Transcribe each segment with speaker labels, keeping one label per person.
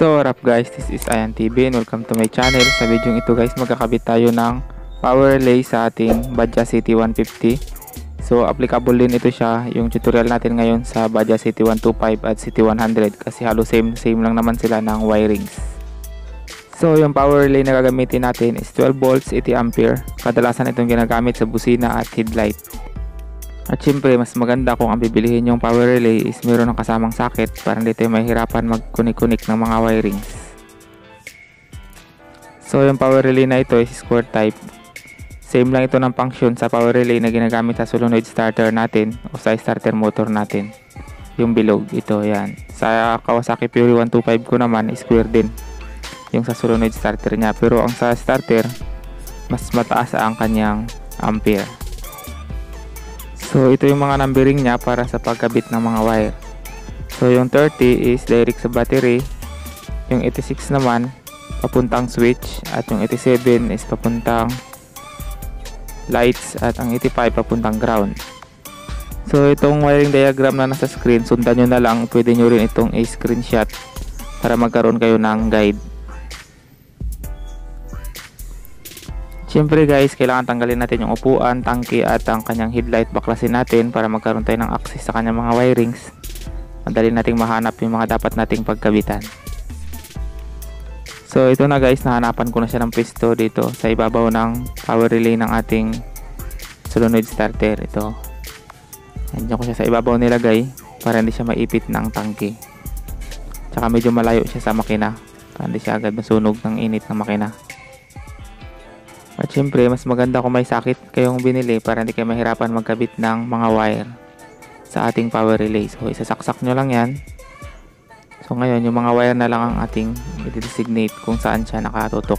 Speaker 1: So what up guys, this is Ayan TV and welcome to my channel. Sa video ito guys, magkakabit tayo ng power relay sa ating Badja City 150. So applicable din ito siya, yung tutorial natin ngayon sa Badja City 125 at City 100 kasi halos same lang naman sila ng wirings. So yung power relay na gagamitin natin is 12 volts 80 ampere. Kadalasan itong ginagamit sa busina at headlight. At syempre, mas maganda kung ang bibilihin yung power relay is meron ng kasamang socket para hindi tayo mahirapan magkunik-kunik ng mga wirings. So yung power relay na ito is square type. Same lang ito ng function sa power relay na ginagamit sa solenoid starter natin o sa starter motor natin. Yung bilog, ito yan. Sa Kawasaki Fury 125 ko naman, square din yung sa solenoid starter niya. Pero ang sa starter, mas mataas ang kanyang ampere. So ito yung mga numbering niya para sa pagkabit ng mga wire. So yung 30 is direct sa battery, yung 86 naman papuntang switch, at yung 87 is papuntang lights, at ang 85 papuntang ground. So itong wiring diagram na nasa screen, sundan nyo na lang. Pwede nyo rin itong i-screenshot para magkaroon kayo ng guide. Siyempre guys, kailangan tanggalin natin yung upuan, tangke at ang kanyang headlight, baklasin natin para magkaroon tayo ng access sa kanyang mga wirings. Madali nating mahanap yung mga dapat nating pagkabitan. So ito na guys, nahanapan ko na siya ng pwesto dito sa ibabaw ng power relay ng ating solenoid starter. Ito, nandiyan ko siya sa ibabaw nilagay para hindi siya maipit ng tangke. Tsaka medyo malayo siya sa makina para hindi siya agad masunog ng init ng makina. At syempre, mas maganda kung may socket kayong binili para hindi kayo mahirapan magkabit ng mga wire sa ating power relay. So isasaksak nyo lang yan. So ngayon, yung mga wire na lang ang ating i-designate kung saan siya nakatutok.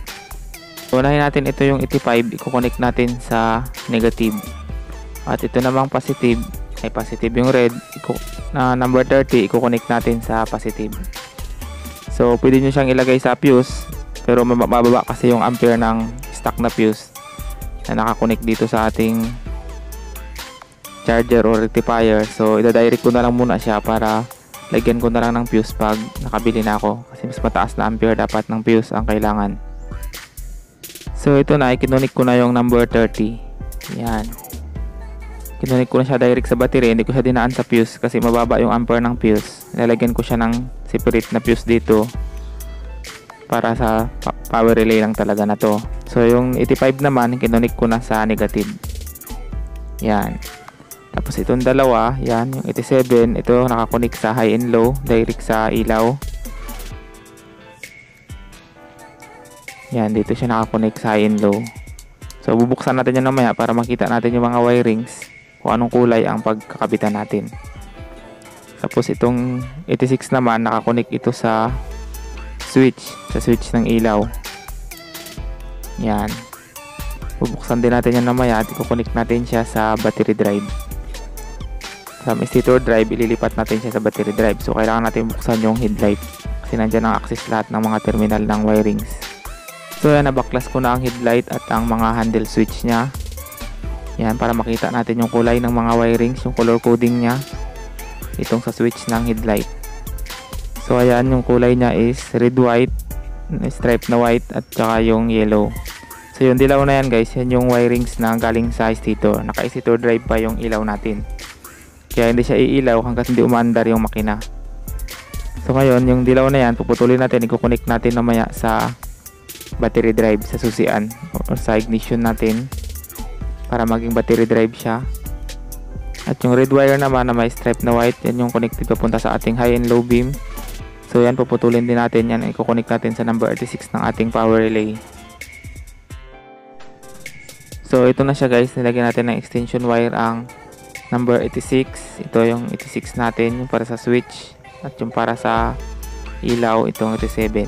Speaker 1: So unahin natin ito yung 85, i-connect natin sa negative. At ito namang positive, ay positive yung red, na number 30, i-connect natin sa positive. So pwede nyo siyang ilagay sa fuse, pero mababa kasi yung ampere ng stock na fuse na nakakonect dito sa ating charger or rectifier. So ida-direct ko na lang muna siya para lagyan ko na lang ng fuse pag nakabili na ako, kasi mas mataas na ampere dapat ng fuse ang kailangan. So ito na, ikinonic ko na yung number 30. Yan, kinonic ko na siya direct sa battery, hindi ko siya dinaan sa fuse kasi mababa yung ampere ng fuse. Lalagyan ko siya ng separate na fuse dito para sa power relay lang talaga na to. So yung 85 naman, kinonik ko na sa negative. Yan. Tapos itong dalawa, yan, yung 87, ito nakakonik sa high and low, direct sa ilaw. Yan, dito siya nakakonik sa high and low. So bubuksan natin yan mamaya para makita natin yung mga wirings, kung anong kulay ang pagkakabitan natin. Tapos itong 86 naman, nakakonik ito sa switch ng ilaw. Yan, bubuksan din natin yan namaya at i-connect natin siya sa battery drive. From stator drive, ililipat natin siya sa battery drive. So kailangan natin buksan yung headlight kasi nandyan ang access lahat ng mga terminal ng wirings. So yan, nabaklas ko na ang headlight at ang mga handle switch nya. Yan, para makita natin yung kulay ng mga wirings, yung color coding nya itong sa switch ng headlight. So ayan, yung kulay nya is red, white, stripe na white, at saka yung yellow. So yung dilaw na yan guys, yan yung wirings na galing sa stator. Naka-stator drive pa yung ilaw natin, kaya hindi siya iilaw hanggat hindi umandar yung makina. So ngayon, yung dilaw na yan, puputulin natin, i-connect natin namaya sa battery drive, sa susian o sa ignition natin para maging battery drive siya. At yung red wire naman na may stripe na white, yan yung connected papunta sa ating high and low beam. So yan, puputulin din natin yan, i-connect natin sa number 86 ng ating power relay. So ito na siya guys, nilagyan natin ng extension wire ang number 86. Ito yung 86 natin, yung para sa switch, at yung para sa ilaw, itong 87.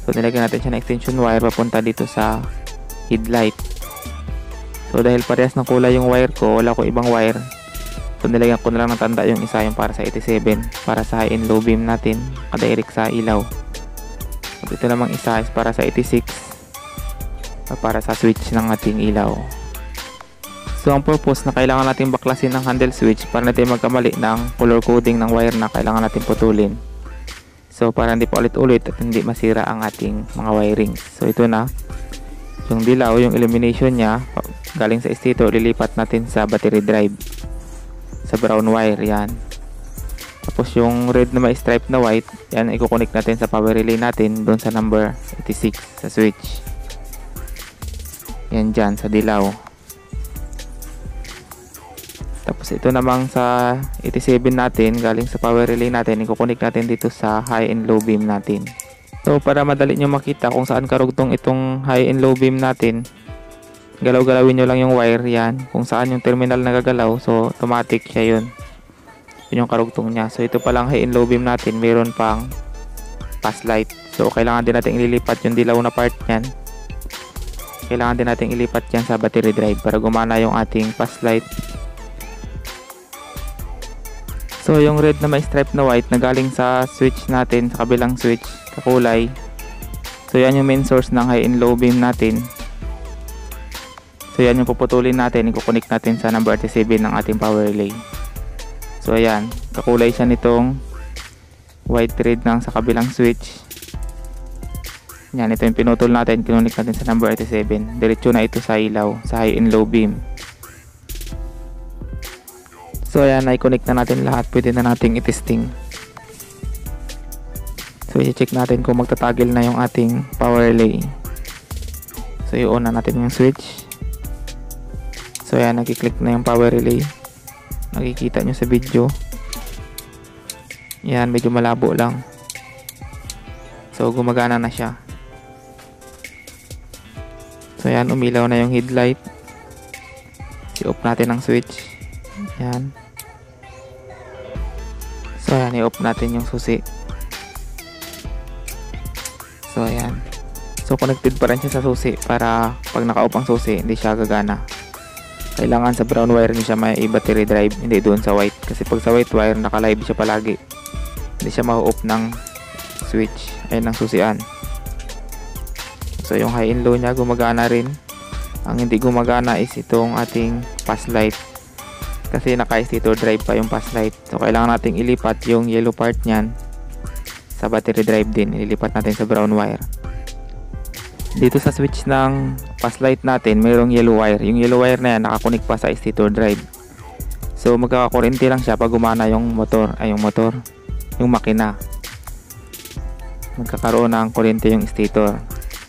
Speaker 1: So nilagyan natin siya ng extension wire papunta dito sa headlight. So dahil parehas ng kulay yung wire ko, wala ko ibang wire. So nilagyan ko na lang ng tanda yung isa, yung para sa 87, para sa high and low beam natin, kadirect sa ilaw. At ito namang isa is para sa 86, para sa switch ng ating ilaw. So ang purpose na kailangan natin baklasin ng handle switch para natin magkamali ng color coding ng wire na kailangan natin putulin. So para hindi pa ulit-ulit at hindi masira ang ating mga wirings. So ito na. Yung dilaw, yung illumination niya galing sa stator, lilipat natin sa battery drive. Sa brown wire, yan. Tapos yung red na may stripe na white, yan i-connect natin sa power relay natin doon sa number 86 sa switch. Yan dyan sa dilaw. Tapos ito namang sa 87 natin, galing sa power relay natin, i-connect natin dito sa high and low beam natin. So para madali nyo makita kung saan karugtong itong high and low beam natin, galaw-galawin nyo lang yung wire yan, kung saan yung terminal nagagalaw, so automatic siya yun. Yun yung karugtong nya. So ito palang high and low beam natin, mayroon pang pass light. So kailangan din natin ililipat yung dilaw na part nyan. Kailangan din natin ilipat yan sa battery drive para gumana yung ating pass light. So yung red na may stripe na white na galing sa switch natin, sa kabilang switch, kakulay. So yan yung main source ng high and low beam natin. So yan yung puputulin natin, i-connect natin sa number 87 ng ating power relay. So ayan, kakulay siya nitong white thread ng sa kabilang switch. Yan, ito yung pinutol natin, kinonect natin sa number 87. Diretso na ito sa ilaw, sa high and low beam. So ayan, i-connect na natin lahat. Pwede na nating i-testing. So i-check natin kung magtatagil na yung ating power relay. So i-on na natin yung switch. So ayan, nag-click na yung power relay. Nakikita nyo sa video. Yan, medyo malabo lang. So gumagana na siya. So ayan, umilaw na yung headlight. I-off natin ang switch. Yan. So ayan, i-off natin yung susi. So ayan. So connected pa rin siya sa susi para pag naka-off ang susi, hindi siya gagana. Kailangan sa brown wire niya siya may battery drive, hindi doon sa white. Kasi pag sa white wire, naka-live siya palagi. Hindi siya ma-off ng switch, ay ng susian. So yung high and low niya gumagana rin. Ang hindi gumagana is itong ating pass light. Kasi naka-stator drive pa yung pass light. So kailangan nating ilipat yung yellow part niyan sa battery drive din. Ililipat natin sa brown wire. Dito sa switch ng pass light natin, mayroong yellow wire. Yung yellow wire na yan nakakunik pa sa stator drive. So magkakakurente lang siya pag gumana yung motor, yung makina. Magkakaroon ng kurente yung stator.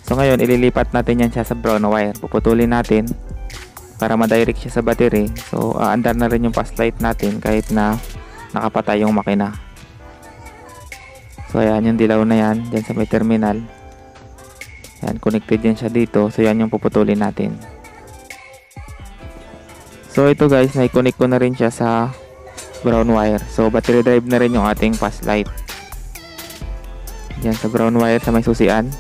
Speaker 1: So ngayon ililipat natin yan siya sa brown wire. Puputulin natin para ma-direct siya sa battery. So aandar na rin yung pass light natin kahit na nakapatay yung makina. So ayan yung dilaw na yan dyan sa may terminal. Yan, connected yan siya dito. So yan yung puputulin natin. So ito guys, na-connect ko na rin siya sa brown wire. So battery drive na rin yung ating pass light. Yan sa brown wire sa may susian.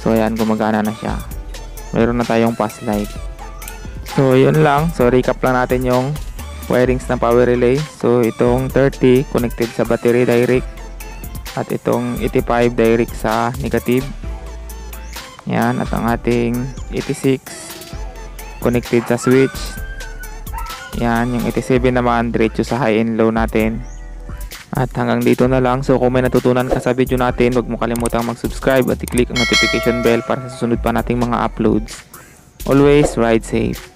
Speaker 1: So ayan, gumagana na siya. Meron na tayong pass light. So yun lang. So recap lang natin yung wirings ng power relay. So itong 30 connected sa battery direct. At itong 85 direct sa negative. Yan. At ang ating 86 connected sa switch. Yan. Yung 87 naman diretso sa high and low natin. At hanggang dito na lang. So kung may natutunan ka sa video natin, huwag mo kalimutang mag-subscribe at i-click ang notification bell para sa susunod pa nating mga uploads. Always ride safe.